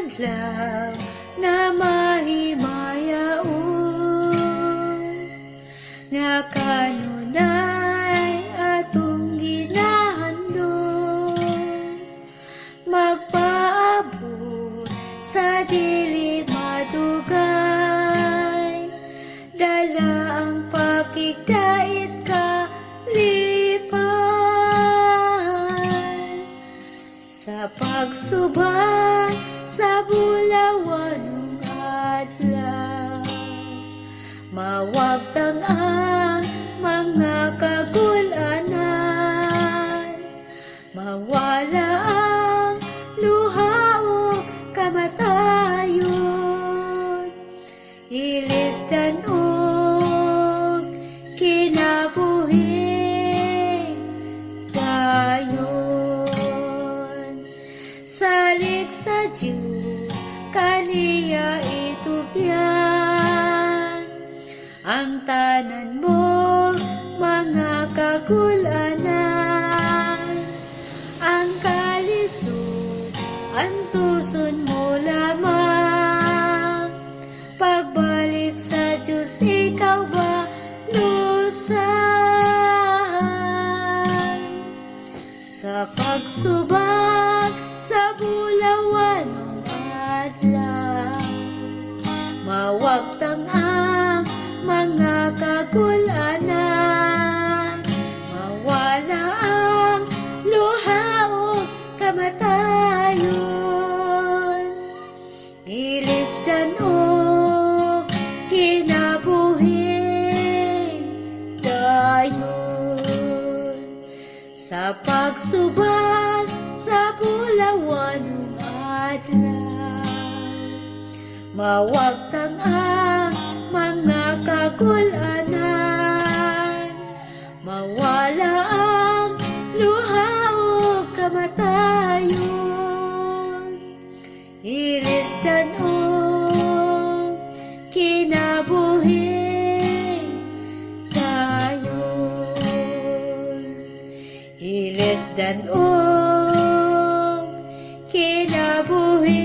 adlaw nga mahimayaon, nga kanunay atong ginahandom, magpaabot sa dili madugay, dala ang pakigdait kalipay, sa pagsubay sa bulawan ng adlaw, mawagtang ang mga kagulanan, mawala ang luha o kamatayon, ilisdan og kinabuhi dayon. Salik sa Diyos kaniya itugyan ang tanan mo mga kagulanan, ang kalisod antuson mo lamang, pagbalik sa Diyos ikaw ba lusan, sa pagsubak sa bulawan ng adlaw, mawagtang ang mga kagulanan, mawala ang luha o kamatayon, ilisdan o kinabuhi dayon, sa pagsubak sa bulawan ng adlaw, mawagtang ang mga kagulanan, mawala ang luha o kamatayon, ilisdan o kinabuhi dayon, ilisdan o kinabuhi